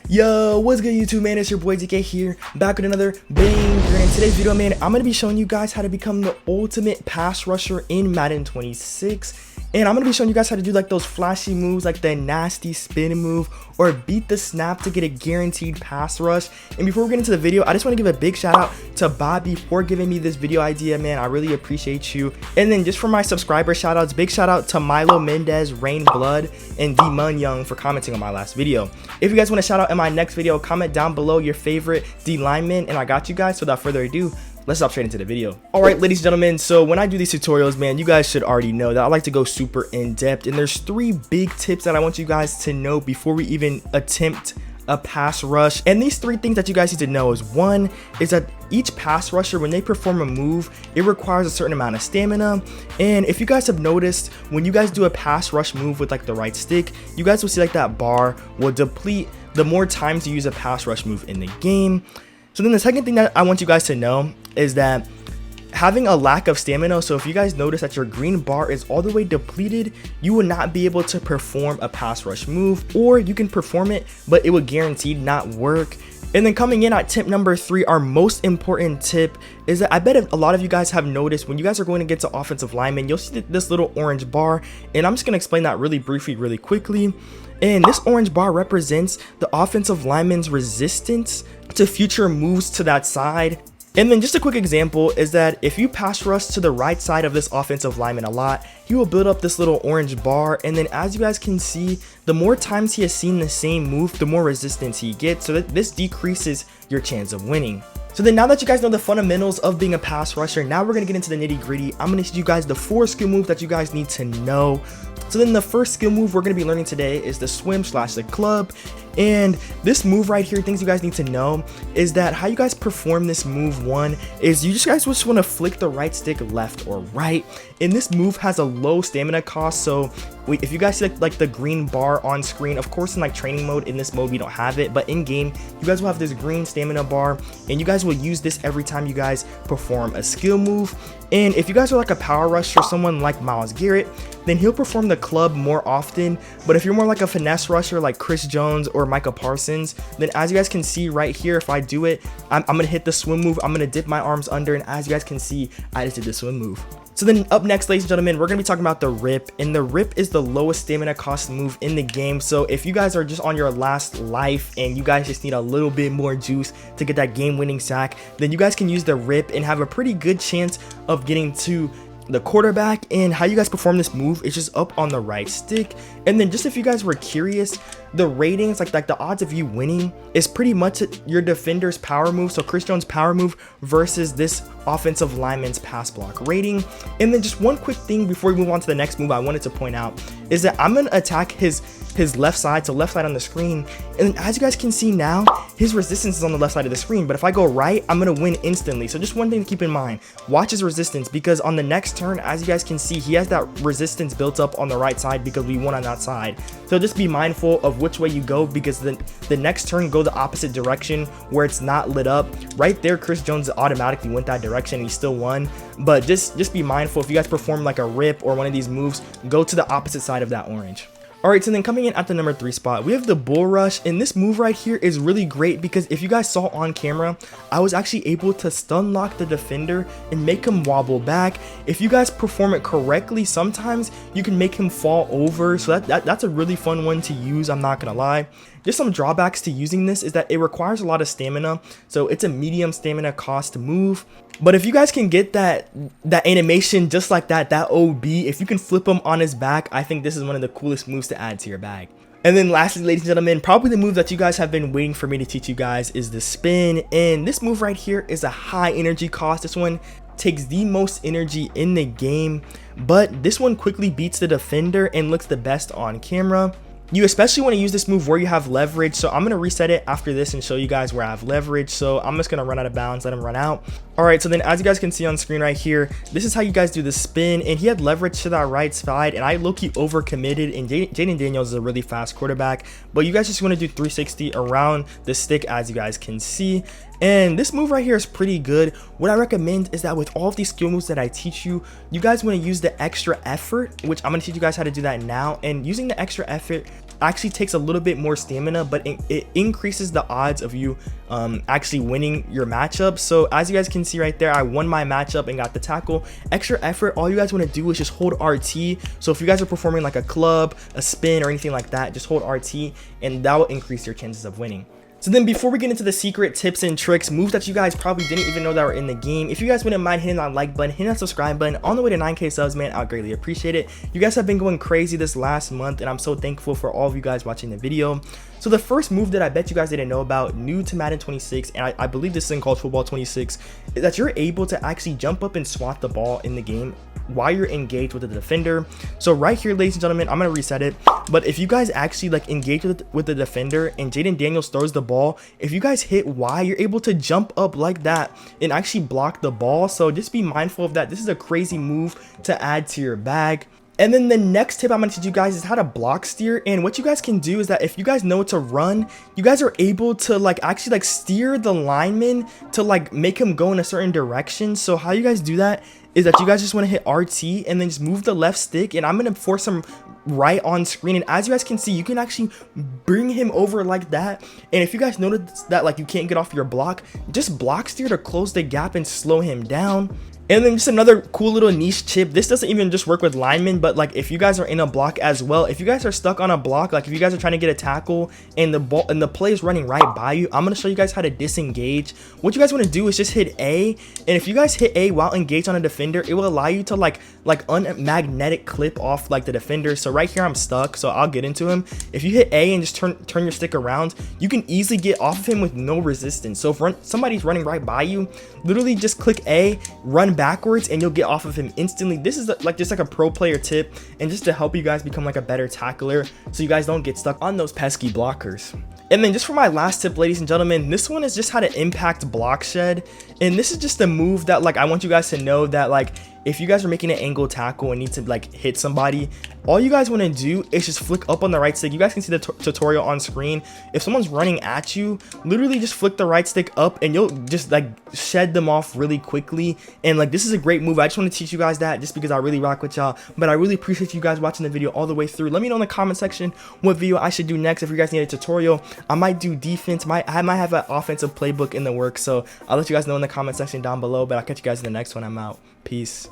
Yo, what's good YouTube, man? It's your boy DK here, back with another banger. In today's video, man, I'm gonna be showing you guys how to become the ultimate pass rusher in Madden 26. And I'm gonna be showing you guys how to do like those flashy moves, like the nasty spin move, or beat the snap to get a guaranteed pass rush. And before we get into the video, I just want to give a big shout out to Bobby for giving me this video idea, man. I really appreciate you. And then just for my subscriber shout outs, big shout out to Milo Mendez, Rain Blood, and D Mun Young for commenting on my last video. If you guys want to shout out in my next video, comment down below your favorite D lineman, and I got you guys. So without further ado, let's hop straight into the video. Alright, ladies and gentlemen, so when I do these tutorials, man, you guys should already know that I like to go super in depth, and there's 3 big tips that I want you guys to know before we even attempt a pass rush. And these 3 things that you guys need to know is, 1 is that each pass rusher, when they perform a move, it requires a certain amount of stamina. And if you guys have noticed, when you guys do a pass rush move with like the right stick, you guys will see like that bar will deplete the more times you use a pass rush move in the game. So then the second thing that I want you guys to know is that having a lack of stamina, so if you guys notice that your green bar is all the way depleted, you will not be able to perform a pass rush move, or you can perform it, but it will guaranteed not work. And then coming in at tip number 3, our most important tip is that I bet a lot of you guys have noticed when you guys are going to get to offensive linemen, you'll see this little orange bar, and I'm just going to explain that really briefly, really quickly. And this orange bar represents the offensive lineman's resistance to future moves to that side. And then just a quick example is that if you pass rush to the right side of this offensive lineman a lot, he will build up this little orange bar, and then as you guys can see, the more times he has seen the same move, the more resistance he gets, so that this decreases your chance of winning. So then now that you guys know the fundamentals of being a pass rusher, now we're going to get into the nitty gritty. I'm going to teach you guys the 4 skill moves that you guys need to know. So then the first skill move we're going to be learning today is the swim / the club. And this move right here, things you guys need to know is that how you guys perform this move, 1 is you just want to flick the right stick left or right. And this move has a low stamina cost, so if you guys see like the green bar on screen, of course in like training mode, in this mode we don't have it, but in game you guys will have this green stamina bar, and you guys will use this every time you guys perform a skill move. And if you guys are like a power rusher, someone like Myles Garrett, then he'll perform the club more often. But if you're more like a finesse rusher like Chris Jones or Micah Parsons, then as you guys can see right here, if I do it, I'm gonna hit the swim move, I'm gonna dip my arms under, and as you guys can see, I just did the swim move. So then up next, ladies and gentlemen, we're going to be talking about the rip, and the rip is the lowest stamina cost move in the game. So if you guys are just on your last life and you guys just need a little bit more juice to get that game-winning sack, then you guys can use the rip and have a pretty good chance of getting to the quarterback. And how you guys perform this move is just up on the right stick. And then just if you guys were curious, the ratings, like the odds of you winning is pretty much your defender's power move, so Chris Jones' power move versus this offensive lineman's pass block rating. And then just one quick thing before we move on to the next move I wanted to point out is that I'm going to attack his left side, so left side on the screen, and then as you guys can see now, his resistance is on the left side of the screen, but if I go right, I'm going to win instantly. So just one thing to keep in mind, watch his resistance, because on the next turn, as you guys can see, he has that resistance built up on the right side because we won on that side. So just be mindful of which way you go, because the next turn, go the opposite direction where it's not lit up. Right there, Chris Jones automatically went that direction and he still won. But just be mindful, if you guys perform like a rip or one of these moves, go to the opposite side of that orange. Alright, so then coming in at the number 3 spot, we have the bull rush, and this move right here is really great because if you guys saw on camera, I was actually able to stun lock the defender and make him wobble back. If you guys perform it correctly, sometimes you can make him fall over, so that's a really fun one to use, I'm not gonna lie. Just some drawbacks to using this is that it requires a lot of stamina, so it's a medium stamina cost move. But if you guys can get that animation just like that OB, if you can flip him on his back, I think this is one of the coolest moves to add to your bag. And then lastly, ladies and gentlemen, probably the move that you guys have been waiting for me to teach you guys is the spin. And this move right here is a high energy cost. This one takes the most energy in the game, but this one quickly beats the defender and looks the best on camera. You especially want to use this move where you have leverage, so I'm going to reset it after this and show you guys where I have leverage. So I'm just going to run out of bounds, let him run out. Alright, so then as you guys can see on screen right here, this is how you guys do the spin, and he had leverage to that right side, and I low-key overcommitted, and Jaden Daniels is a really fast quarterback, but you guys just want to do 360 around the stick as you guys can see. And this move right here is pretty good. What I recommend is that with all of these skill moves that I teach you, you guys want to use the extra effort, which I'm going to teach you guys how to do that now. And using the extra effort actually takes a little bit more stamina, but it increases the odds of you actually winning your matchup. So as you guys can see right there, I won my matchup and got the tackle. Extra effort, all you guys want to do is just hold RT. So if you guys are performing like a club, a spin, or anything like that, just hold RT and that will increase your chances of winning. So then before we get into the secret tips and tricks, moves that you guys probably didn't even know that were in the game, if you guys wouldn't mind hitting that like button, hitting that subscribe button, on the way to 9K subs, man, I'd greatly appreciate it. You guys have been going crazy this last month, and I'm so thankful for all of you guys watching the video. So the first move that I bet you guys didn't know about, new to Madden 26, and I believe this is in College Football 26, is that you're able to actually jump up and swat the ball in the game while you're engaged with the defender. So right here, ladies and gentlemen, I'm gonna reset it, but if you guys actually like engage with the defender and Jaden Daniels throws the ball, if you guys hit Y, you're able to jump up like that and actually block the ball. So just be mindful of that. This is a crazy move to add to your bag. And then the next tip I'm going to teach you guys is how to block steer. And what you guys can do is that if you guys know to run, you guys are able to like actually like steer the lineman to like make him go in a certain direction. So how you guys do that is that you guys just want to hit RT and then just move the left stick, and I'm going to force him right on screen. And as you guys can see, you can actually bring him over like that. And if you guys notice that like you can't get off your block, just block steer to close the gap and slow him down. And then just another cool little niche tip, this doesn't even just work with linemen, but like if you guys are in a block as well, if you guys are stuck on a block, like if you guys are trying to get a tackle and the ball and the play is running right by you, I'm going to show you guys how to disengage. What you guys want to do is just hit A, and if you guys hit A while engaged on a defender, it will allow you to like unmagnetic clip off like the defender. So right here I'm stuck, so I'll get into him. If you hit A and just turn your stick around, you can easily get off of him with no resistance. So if somebody's running right by you, literally just click A, run backwards, and you'll get off of him instantly. This is like just like a pro player tip, and just to help you guys become like a better tackler so you guys don't get stuck on those pesky blockers. And then just for my last tip, ladies and gentlemen, this one is just how to impact block shed. And this is just a move that like I want you guys to know that like if you guys are making an angle tackle and need to like hit somebody, all you guys want to do is just flick up on the right stick. You guys can see the tutorial on screen. If someone's running at you, literally just flick the right stick up and you'll just like shed them off really quickly. And like this is a great move. I just want to teach you guys that just because I really rock with y'all. But I really appreciate you guys watching the video all the way through. Let me know in the comment section what video I should do next. If you guys need a tutorial, I might do defense. I might have an offensive playbook in the works. So I'll let you guys know in the comment section down below. But I'll catch you guys in the next one. I'm out. Peace.